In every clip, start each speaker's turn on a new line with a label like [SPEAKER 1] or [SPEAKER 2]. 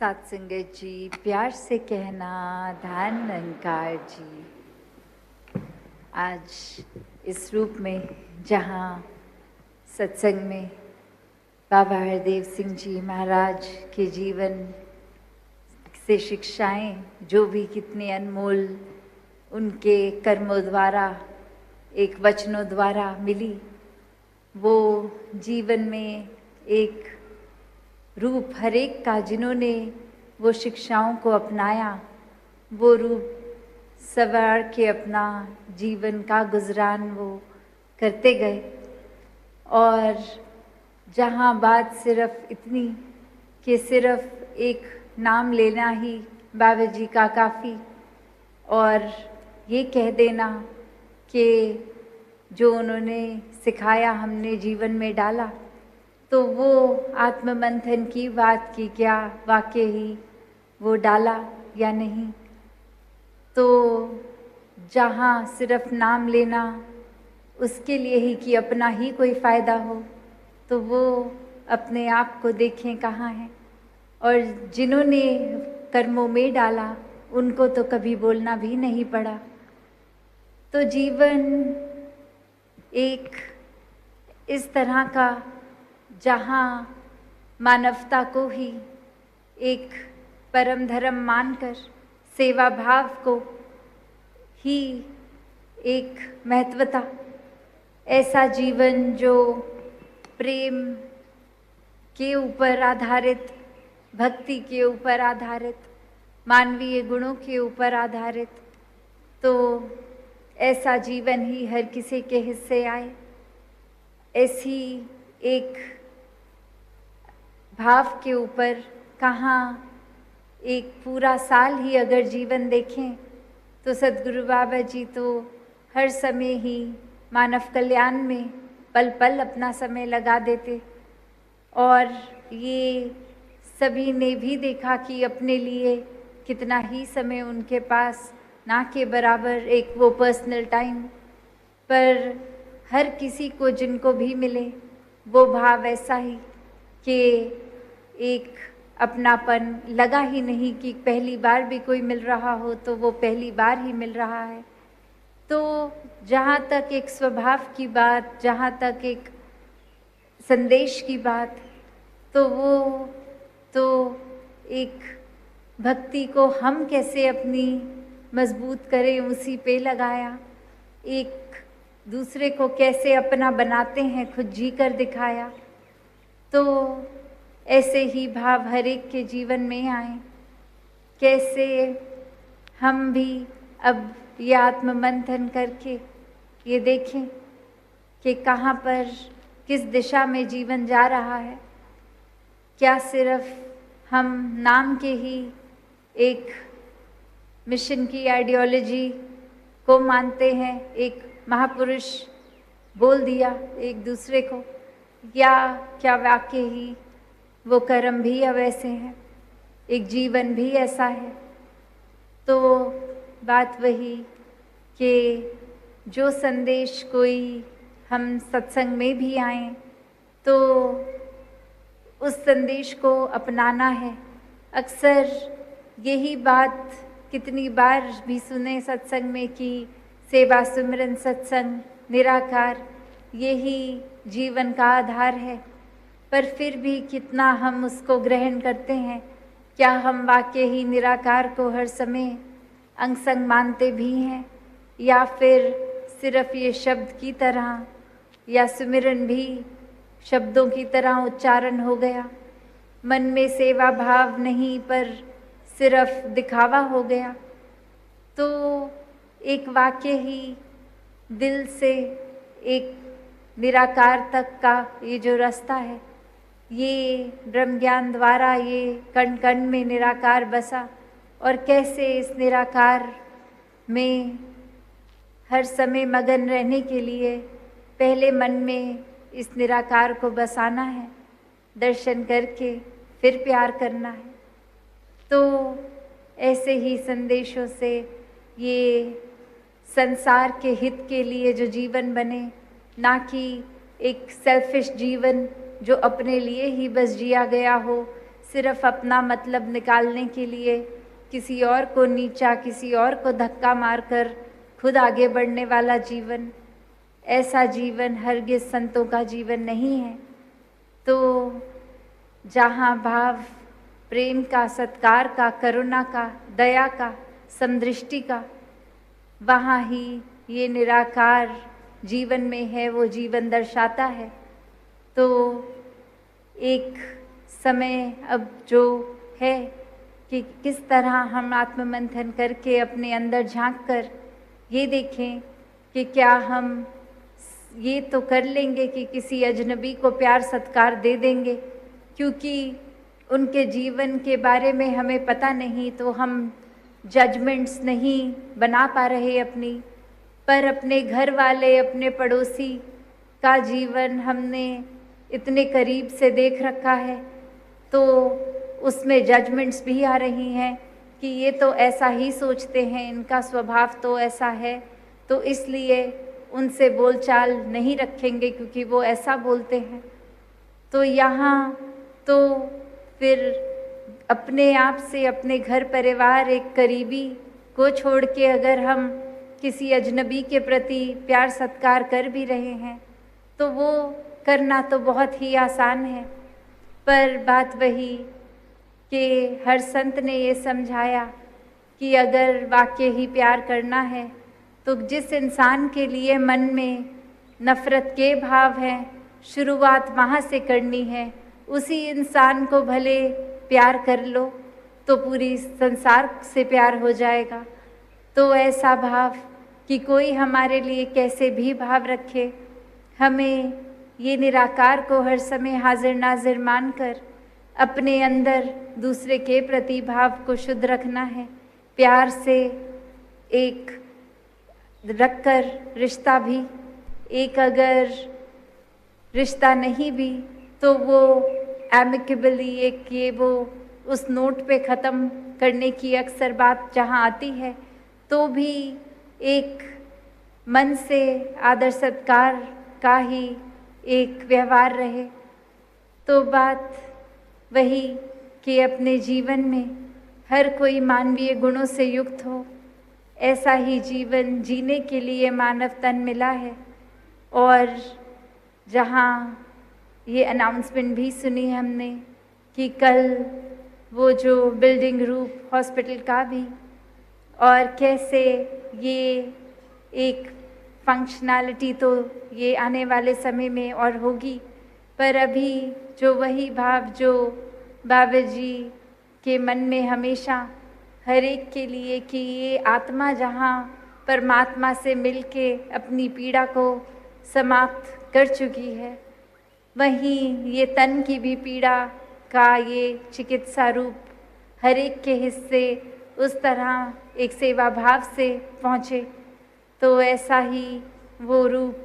[SPEAKER 1] सात संगत जी, प्यार से कहना ध्यान निरंकार जी। आज इस रूप में जहाँ सत्संग में बाबा हरदेव सिंह जी महाराज के जीवन से शिक्षाएं जो भी कितनी अनमोल उनके कर्मों द्वारा एक वचनों द्वारा मिली, वो जीवन में एक रूप हर एक का जिन्होंने वो शिक्षाओं को अपनाया, वो रूप सवार के अपना जीवन का गुजरान वो करते गए। और जहाँ बात सिर्फ इतनी कि सिर्फ एक नाम लेना ही बाबा जी का काफ़ी, और ये कह देना कि जो उन्होंने सिखाया हमने जीवन में डाला, तो वो आत्ममंथन की बात की क्या वाकई ही वो डाला या नहीं। तो जहाँ सिर्फ नाम लेना उसके लिए ही कि अपना ही कोई फ़ायदा हो, तो वो अपने आप को देखें कहाँ है। और जिन्होंने कर्मों में डाला उनको तो कभी बोलना भी नहीं पड़ा। तो जीवन एक इस तरह का जहाँ मानवता को ही एक परम धर्म मानकर सेवा भाव को ही एक महत्वता, ऐसा जीवन जो प्रेम के ऊपर आधारित, भक्ति के ऊपर आधारित, मानवीय गुणों के ऊपर आधारित, तो ऐसा जीवन ही हर किसी के हिस्से आए। ऐसी एक भाव के ऊपर कहाँ एक पूरा साल ही अगर जीवन देखें तो सद्गुरु बाबा जी तो हर समय ही मानव कल्याण में पल पल अपना समय लगा देते। और ये सभी ने भी देखा कि अपने लिए कितना ही समय उनके पास ना के बराबर एक वो पर्सनल टाइम, पर हर किसी को जिनको भी मिले वो भाव ऐसा ही कि एक अपनापन लगा ही नहीं कि पहली बार भी कोई मिल रहा हो तो वो पहली बार ही मिल रहा है। तो जहाँ तक एक स्वभाव की बात, जहाँ तक एक संदेश की बात, तो वो तो एक भक्ति को हम कैसे अपनी मजबूत करें उसी पे लगाया, एक दूसरे को कैसे अपना बनाते हैं खुद जी कर दिखाया। तो ऐसे ही भाव हर एक के जीवन में आए, कैसे हम भी अब ये आत्ममंथन करके ये देखें कि कहाँ पर किस दिशा में जीवन जा रहा है। क्या सिर्फ हम नाम के ही एक मिशन की आइडियोलॉजी को मानते हैं, एक महापुरुष बोल दिया एक दूसरे को, या क्या वाकई ही वो कर्म भी अब ऐसे हैं, एक जीवन भी ऐसा है। तो बात वही कि जो संदेश कोई हम सत्संग में भी आए तो उस संदेश को अपनाना है। अक्सर यही बात कितनी बार भी सुने सत्संग में कि सेवा सुमिरन सत्संग निराकार यही जीवन का आधार है, पर फिर भी कितना हम उसको ग्रहण करते हैं। क्या हम वाकई ही निराकार को हर समय अंग संग मानते भी हैं, या फिर सिर्फ ये शब्द की तरह या सुमिरन भी शब्दों की तरह उच्चारण हो गया, मन में सेवा भाव नहीं पर सिर्फ दिखावा हो गया। तो एक वाकई ही दिल से एक निराकार तक का ये जो रास्ता है, ये ब्रह्म ज्ञान द्वारा ये कण कण में निराकार बसा, और कैसे इस निराकार में हर समय मगन रहने के लिए पहले मन में इस निराकार को बसाना है, दर्शन करके फिर प्यार करना है। तो ऐसे ही संदेशों से ये संसार के हित के लिए जो जीवन बने, ना कि एक सेल्फिश जीवन जो अपने लिए ही बस जिया गया हो, सिर्फ अपना मतलब निकालने के लिए किसी और को नीचा, किसी और को धक्का मारकर खुद आगे बढ़ने वाला जीवन, ऐसा जीवन हरगिज संतों का जीवन नहीं है। तो जहाँ भाव प्रेम का, सत्कार का, करुणा का, दया का, समदृष्टि का, वहाँ ही ये निराकार जीवन में है, वो जीवन दर्शाता है। तो एक समय अब जो है कि किस तरह हम आत्ममंथन करके अपने अंदर झांक कर ये देखें कि क्या हम ये तो कर लेंगे कि किसी अजनबी को प्यार सत्कार दे देंगे, क्योंकि उनके जीवन के बारे में हमें पता नहीं, तो हम जजमेंट्स नहीं बना पा रहे अपनी। पर अपने घर वाले, अपने पड़ोसी का जीवन हमने इतने करीब से देख रखा है, तो उसमें जजमेंट्स भी आ रही हैं कि ये तो ऐसा ही सोचते हैं, इनका स्वभाव तो ऐसा है, तो इसलिए उनसे बोलचाल नहीं रखेंगे क्योंकि वो ऐसा बोलते हैं। तो यहाँ तो फिर अपने आप से, अपने घर परिवार, एक करीबी को छोड़ के अगर हम किसी अजनबी के प्रति प्यार सत्कार कर भी रहे हैं तो वो करना तो बहुत ही आसान है। पर बात वही कि हर संत ने ये समझाया कि अगर वाकई ही प्यार करना है तो जिस इंसान के लिए मन में नफ़रत के भाव हैं, शुरुआत वहाँ से करनी है। उसी इंसान को भले प्यार कर लो तो पूरी संसार से प्यार हो जाएगा। तो ऐसा भाव कि कोई हमारे लिए कैसे भी भाव रखे, हमें ये निराकार को हर समय हाजिर नाजिर मानकर अपने अंदर दूसरे के प्रति भाव को शुद्ध रखना है। प्यार से एक रखकर रिश्ता भी, एक अगर रिश्ता नहीं भी तो वो एमिकेबली एक ये वो उस नोट पे ख़त्म करने की अक्सर बात जहाँ आती है, तो भी एक मन से आदर सत्कार का ही एक व्यवहार रहे। तो बात वही कि अपने जीवन में हर कोई मानवीय गुणों से युक्त हो, ऐसा ही जीवन जीने के लिए मानव तन मिला है। और जहाँ ये अनाउंसमेंट भी सुनी हमने कि कल वो जो बिल्डिंग रूप हॉस्पिटल का भी, और कैसे ये एक फंक्शनैलिटी तो ये आने वाले समय में और होगी, पर अभी जो वही भाव जो बाबा जी के मन में हमेशा हर एक के लिए कि ये आत्मा जहाँ परमात्मा से मिलके अपनी पीड़ा को समाप्त कर चुकी है, वहीं ये तन की भी पीड़ा का ये चिकित्सा रूप हर एक के हिस्से उस तरह एक सेवा भाव से पहुँचे। तो ऐसा ही वो रूप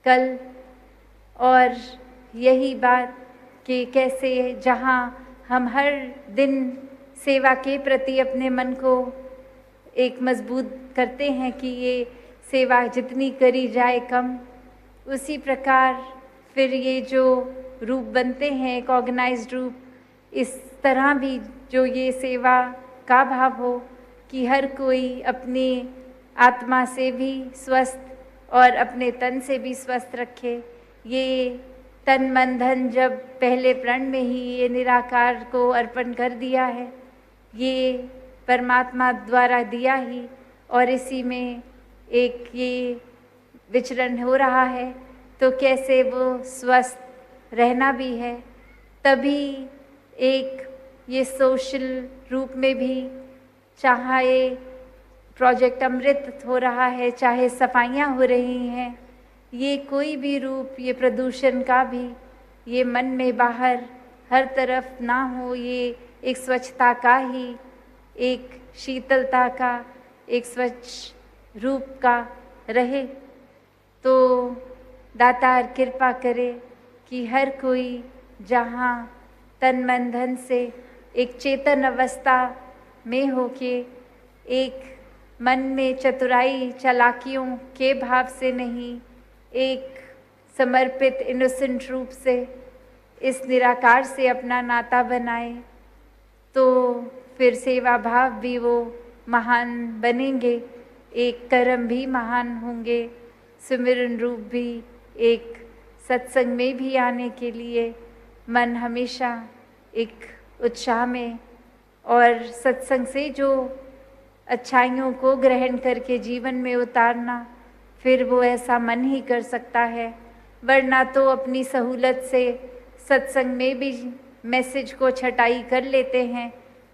[SPEAKER 1] कल, और यही बात कि कैसे जहाँ हम हर दिन सेवा के प्रति अपने मन को एक मजबूत करते हैं कि ये सेवा जितनी करी जाए कम, उसी प्रकार फिर ये जो रूप बनते हैं एक ऑर्गेनाइज्ड रूप, इस तरह भी जो ये सेवा का भाव हो कि हर कोई अपनी आत्मा से भी स्वस्थ और अपने तन से भी स्वस्थ रखे। ये तन मन धन जब पहले प्रण में ही ये निराकार को अर्पण कर दिया है, ये परमात्मा द्वारा दिया ही, और इसी में एक ये विचरण हो रहा है, तो कैसे वो स्वस्थ रहना भी है। तभी एक ये सोशल रूप में भी, चाहे प्रोजेक्ट अमृत हो रहा है, चाहे सफाइयाँ हो रही हैं, ये कोई भी रूप, ये प्रदूषण का भी, ये मन में बाहर हर तरफ ना हो, ये एक स्वच्छता का ही, एक शीतलता का, एक स्वच्छ रूप का रहे। तो दातार कृपा करे कि हर कोई जहाँ तन मन धन से एक चेतन अवस्था में हो के, एक मन में चतुराई चालाकियों के भाव से नहीं, एक समर्पित इनोसेंट रूप से, इस निराकार से अपना नाता बनाए तो फिर सेवा भाव भी वो महान बनेंगे, एक कर्म भी महान होंगे, सुमिरन रूप भी, एक सत्संग में भी आने के लिए मन हमेशा एक उत्साह में, और सत्संग से जो अच्छाइयों को ग्रहण करके जीवन में उतारना, फिर वो ऐसा मन ही कर सकता है। वरना तो अपनी सहूलत से सत्संग में भी मैसेज को छटाई कर लेते हैं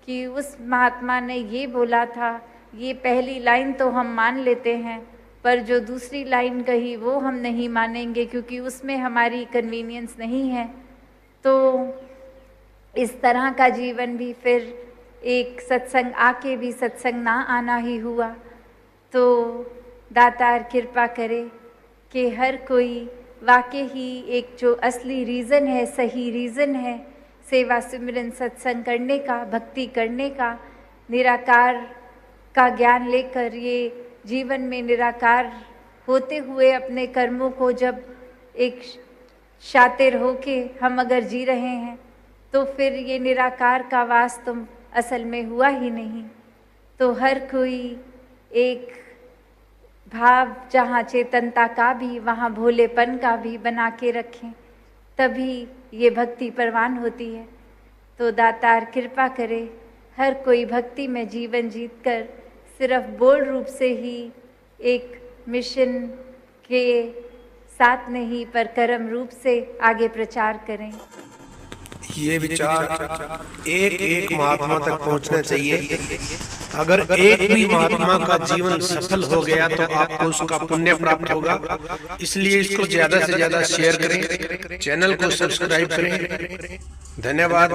[SPEAKER 1] कि उस महात्मा ने ये बोला था, ये पहली लाइन तो हम मान लेते हैं, पर जो दूसरी लाइन कही वो हम नहीं मानेंगे क्योंकि उसमें हमारी कन्वीनियंस नहीं है। तो इस तरह का जीवन भी फिर एक सत्संग आके भी सत्संग ना आना ही हुआ। तो दातार कृपा करे कि हर कोई वाकई ही एक जो असली रीज़न है, सही रीज़न है सेवा सिमरन सत्संग करने का, भक्ति करने का, निराकार का ज्ञान लेकर ये जीवन में निराकार होते हुए अपने कर्मों को जब एक शातिर होके हम अगर जी रहे हैं तो फिर ये निराकार का वास तो असल में हुआ ही नहीं। तो हर कोई एक भाव जहाँ चेतनता का भी वहाँ भोलेपन का भी बना के रखें, तभी ये भक्ति परवान होती है। तो दातार कृपा करे हर कोई भक्ति में जीवन जीतकर सिर्फ बोल रूप से ही एक मिशन के साथ नहीं पर कर्म रूप से आगे प्रचार करें।
[SPEAKER 2] ये विचार एक एक महात्मा तक पहुंचना चाहिए। अगर एक भी महात्मा का जीवन सफल हो गया तो आपको उसका पुण्य प्राप्त होगा। इसलिए इसको ज्यादा से ज्यादा शेयर करें, चैनल को सब्सक्राइब करें। धन्यवाद।